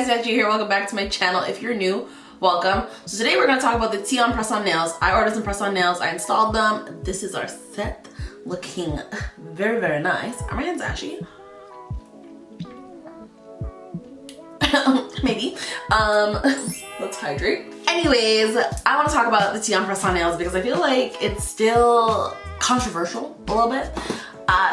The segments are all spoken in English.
guys, Natt Gee here. Welcome back to my channel. If you're new, welcome. So today we're going to talk about the tea on press-on nails. I ordered some press-on nails. I installed them. This is our set, looking very, very nice. Are my hands ashy? Maybe. Let's hydrate. Anyways, I want to talk about the tea on press-on nails because I feel like it's still controversial a little bit.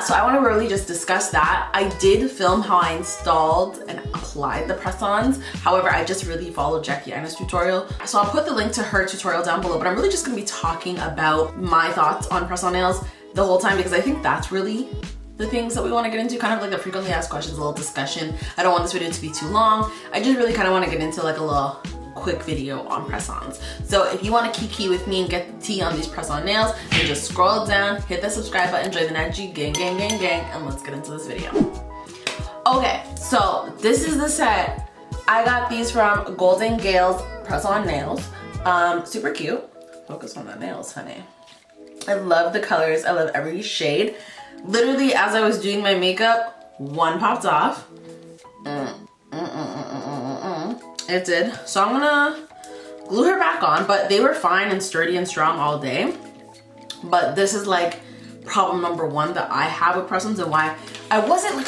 So I want to really just discuss that. I did film how I installed and applied the press-ons. However, I just really followed Jackie's tutorial. So I'll put the link to her tutorial down below, but I'm really just going to be talking about my thoughts on press-on nails the whole time because I think that's really the things that we want to get into, kind of like the frequently asked questions, a little discussion. I don't want this video to be too long. I just really kind of want to get into like a little quick video on press-ons. So if you want to kiki with me and get the tea on these press-on nails, then just scroll down, hit the subscribe button, join the Natt Gee gang, and let's get into this video. Okay, so this is the set. I got these from Golden Gale's press-on nails. Super cute. Focus on the nails, honey. I love the colors. I love every shade. Literally, as I was doing my makeup, one popped off. It did. So I'm gonna glue her back on, but they were fine and sturdy and strong all day. But this is like problem number one that I have with press-ons and why I wasn't like,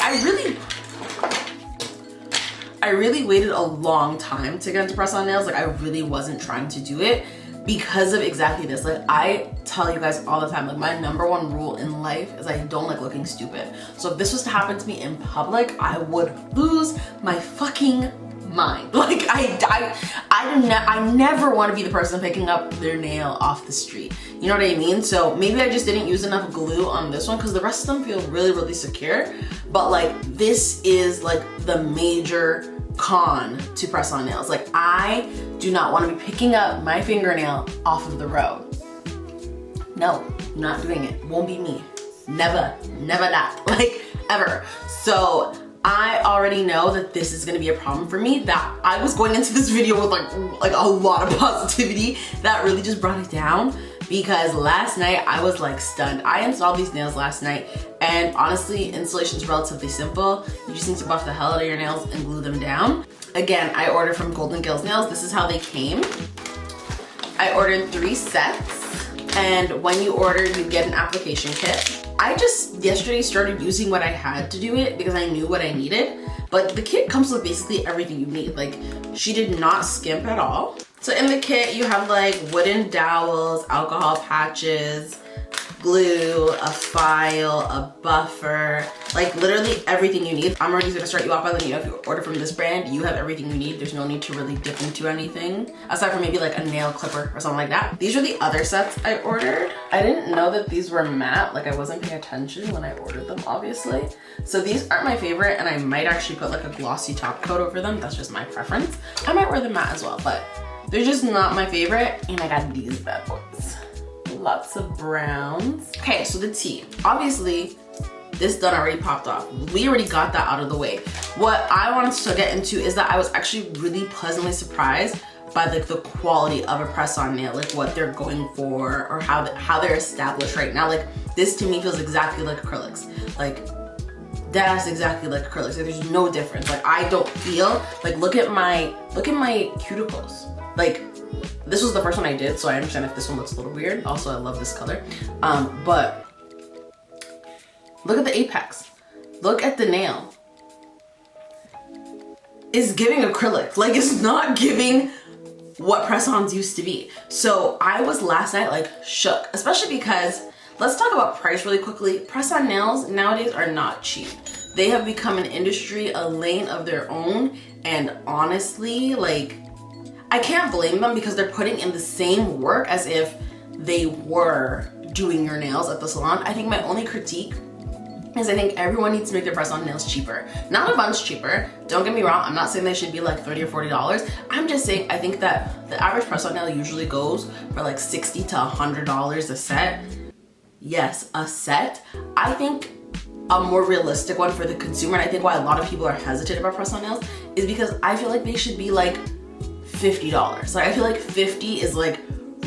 I really waited a long time to get into press-on nails. Like I really wasn't trying to do it because of exactly this. Like I tell you guys all the time, like my number one rule in life is I don't like looking stupid. So if this was to happen to me in public, I would lose my fucking mind. Like I never want to be the person picking up their nail off the street. You know what I mean? So maybe I just didn't use enough glue on this one because the rest of them feel really, really secure. But like this is like the major con to press-on nails. Like I do not want to be picking up my fingernail off of the road. No, not doing it. Won't be me. Never that. Like ever. So I already know that this is gonna be a problem for me, that I was going into this video with like a lot of positivity that really just brought it down because last night I was like stunned. I installed these nails last night and honestly, installation is relatively simple. You just need to buff the hell out of your nails and glue them down. Again, I ordered from Golden Gale's Nails. This is how they came. I ordered 3 sets and when you order, you get an application kit. I just yesterday started using what I had to do it because I knew what I needed. But the kit comes with basically everything you need. Like she did not skimp at all. So in the kit you have like wooden dowels, alcohol patches, glue, a file, a buffer, like literally everything you need. I'm already gonna start you off by letting you know if you order from this brand, you have everything you need. There's no need to really dip into anything aside from maybe like a nail clipper or something like that. These are the other sets I ordered. I didn't know that these were matte. Like I wasn't paying attention when I ordered them, obviously. So these aren't my favorite and I might actually put like a glossy top coat over them. That's just my preference. I might wear them matte as well, but they're just not my favorite. And I got these bad boys. Lots of browns. Okay, so the tea. Obviously, this done already popped off. We already got that out of the way. What I wanted to get into is that I was actually really pleasantly surprised by like the quality of a press-on nail, like what they're going for or how they're established right now. Like this to me feels exactly like acrylics. Like that's exactly like acrylics. Like there's no difference. Like I don't feel like look at my cuticles. Like this was the first one I did, so I understand if this one looks a little weird. Also, I love this color. But look at the apex. Look at the nail. It's giving acrylic. Like it's not giving what press-ons used to be. So I was last night like shook, especially because let's talk about price really quickly. Press-on nails nowadays are not cheap. They have become an industry, a lane of their own. And honestly, like I can't blame them because they're putting in the same work as if they were doing your nails at the salon. I think my only critique is I think everyone needs to make their press-on nails cheaper. Not a bunch cheaper. Don't get me wrong. I'm not saying they should be like $30 or $40. I'm just saying I think that the average press-on nail usually goes for like $60 to $100 a set. Yes, a set. I think a more realistic one for the consumer, and I think why a lot of people are hesitant about press-on nails is because I feel like they should be like $50. Like I feel like 50 is like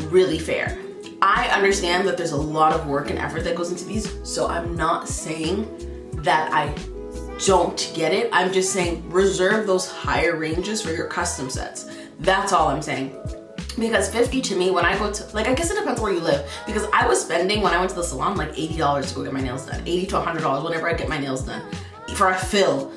really fair. I understand that there's a lot of work and effort that goes into these, so I'm not saying that I don't get it. I'm just saying reserve those higher ranges for your custom sets. That's all I'm saying. Because 50 to me, when I go to, like, I guess it depends where you live, because I was spending, when I went to the salon, like $80 to go get my nails done, $80 to $100 whenever I get my nails done. For a fill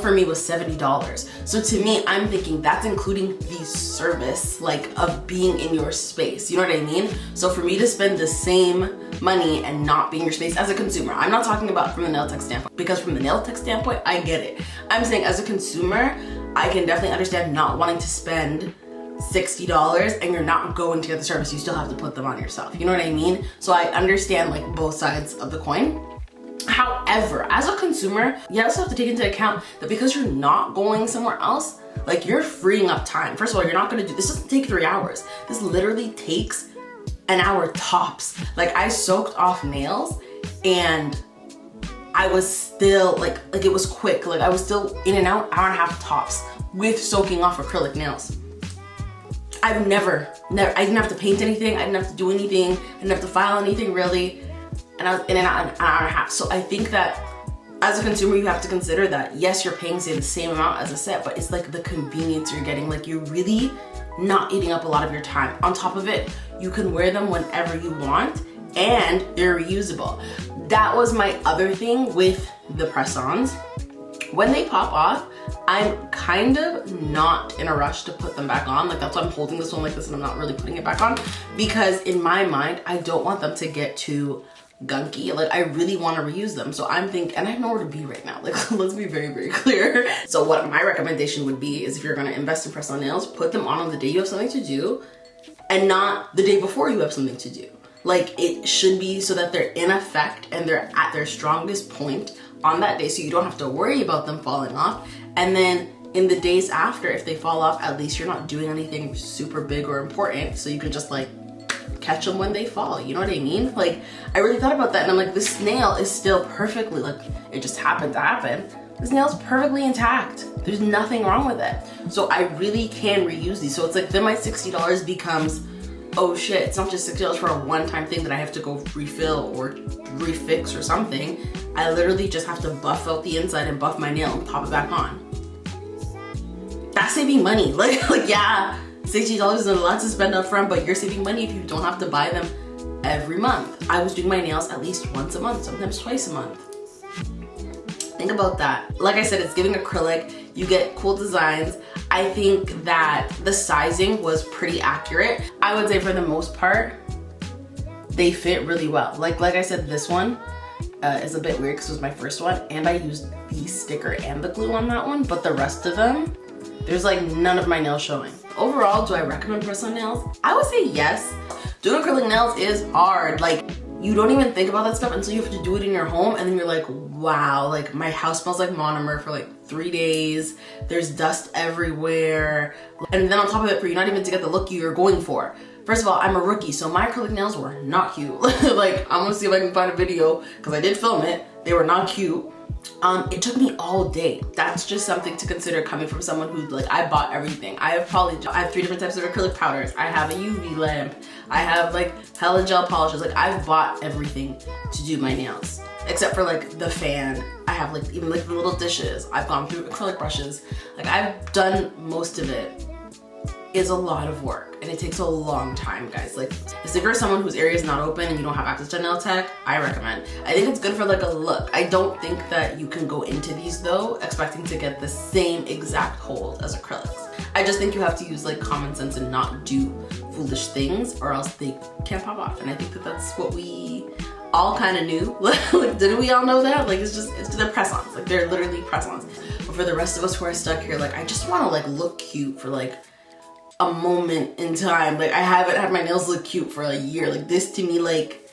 for me was $70. So to me, I'm thinking that's including the service, like, of being in your space. You know what I mean? So for me to spend the same money and not be in your space as a consumer, I'm not talking about from the nail tech standpoint, because from the nail tech standpoint, I get it. I'm saying as a consumer, I can definitely understand not wanting to spend $60 and you're not going to get the service. You still have to put them on yourself. You know what I mean? So I understand, like, both sides of the coin. However, as a consumer, you also have to take into account that because you're not going somewhere else, like, you're freeing up time. First of all, you're not gonna do, this doesn't take 3 hours. This literally takes an hour tops. Like, I soaked off nails and I was still, like it was quick. Like, I was still in and out, hour and a half tops with soaking off acrylic nails. I've never, I didn't have to paint anything. I didn't have to do anything. I didn't have to file anything really. And I was in and out in an hour and a half. So I think that as a consumer, you have to consider that, yes, you're paying, say, the same amount as a set, but it's like the convenience you're getting. Like, you're really not eating up a lot of your time. On top of it, you can wear them whenever you want and they're reusable. That was my other thing with the press-ons. When they pop off, I'm kind of not in a rush to put them back on. Like, that's why I'm holding this one like this and I'm not really putting it back on, because in my mind, I don't want them to get too gunky. Like, I really want to reuse them. So I'm thinking, and I have nowhere to be right now. Like, let's be very, very clear. So what my recommendation would be is, if you're going to invest in press-on nails, put them on the day you have something to do and not the day before you have something to do. Like, it should be so that they're in effect and they're at their strongest point on that day, so you don't have to worry about them falling off. And then in the days after, if they fall off, at least you're not doing anything super big or important, so you can just, like, catch them when they fall. You know what I mean? Like, I really thought about that, and I'm like, this nail is still perfectly, like, it just happened to happen. This nail's perfectly intact. There's nothing wrong with it. So I really can reuse these. So it's like, then my $60 becomes, oh shit, it's not just $60 for a one-time thing that I have to go refill or refix or something. I literally just have to buff out the inside and buff my nail and pop it back on. That's saving money. Like yeah, $60 is a lot to spend up front, but you're saving money if you don't have to buy them every month. I was doing my nails at least once a month, sometimes twice a month. Think about that. Like I said, it's giving acrylic. You get cool designs. I think that the sizing was pretty accurate. I would say for the most part, they fit really well. Like I said, this one is a bit weird because it was my first one, and I used the sticker and the glue on that one, but the rest of them, there's like none of my nails showing. Overall, do I recommend press-on nails? I would say yes. Doing acrylic nails is hard. Like, you don't even think about that stuff until you have to do it in your home, and then you're like, wow, like my house smells like monomer for like 3 days. There's dust everywhere. And then on top of it, for you not even to get the look you're going for. First of all, I'm a rookie, so my acrylic nails were not cute. Like, I'm gonna see if I can find a video, because I did film it. They were not cute. It took me all day. That's just something to consider coming from someone who, like, I bought everything. I have 3 different types of acrylic powders. I have a UV lamp. I have like hella gel polishes. Like, I've bought everything to do my nails. Except for like the fan. I have like even like the little dishes. I've gone through acrylic brushes. Like, I've done most of it. It's a lot of work and it takes a long time, guys. Like, if you're someone whose area is not open and you don't have access to nail tech, I recommend. I think it's good for like a look. I don't think that you can go into these though expecting to get the same exact hold as acrylics. I just think you have to use like common sense and not do foolish things, or else they can't pop off. And I think that that's what we all kind of knew. Like, didn't we all know that? Like, it's they're press-ons. Like, they're literally press-ons. But for the rest of us who are stuck here, like, I just want to like look cute for like a moment in time. Like, I haven't had my nails look cute for a year. Like, this to me, like,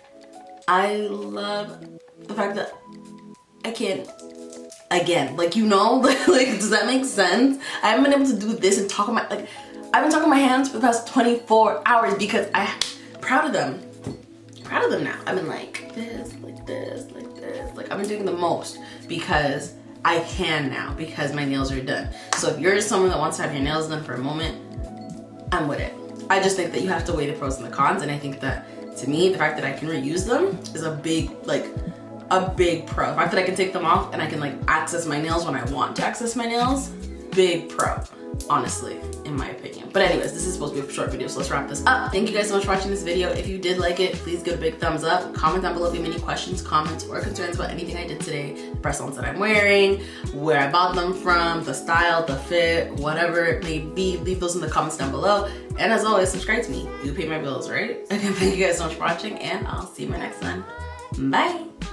I love the fact that I can't, again, like, you know, like, does that make sense? I haven't been able to do this and talk on my, like, I've been talking my hands for the past 24 hours because I'm proud of them. Proud of them now. I've been like this, like this, like this. Like, I've been doing the most because I can now, because my nails are done. So if you're someone that wants to have your nails done for a moment, I'm with it. I just think that you have to weigh the pros and the cons, and I think that, to me, the fact that I can reuse them is a big, like, a big pro. The fact that I can take them off and I can like access my nails when I want to access my nails, big pro, honestly, in my opinion. But anyways, this is supposed to be a short video, so let's wrap this up. Thank you guys so much for watching this video. If you did like it, please give a big thumbs up. Comment down below if you have any questions, comments, or concerns about anything I did today, the press-ons that I'm wearing, where I bought them from, the style, the fit, whatever it may be. Leave those in the comments down below. And as always, subscribe to me. You pay my bills, right? Again, thank you guys so much for watching, and I'll see you in my next one. Bye.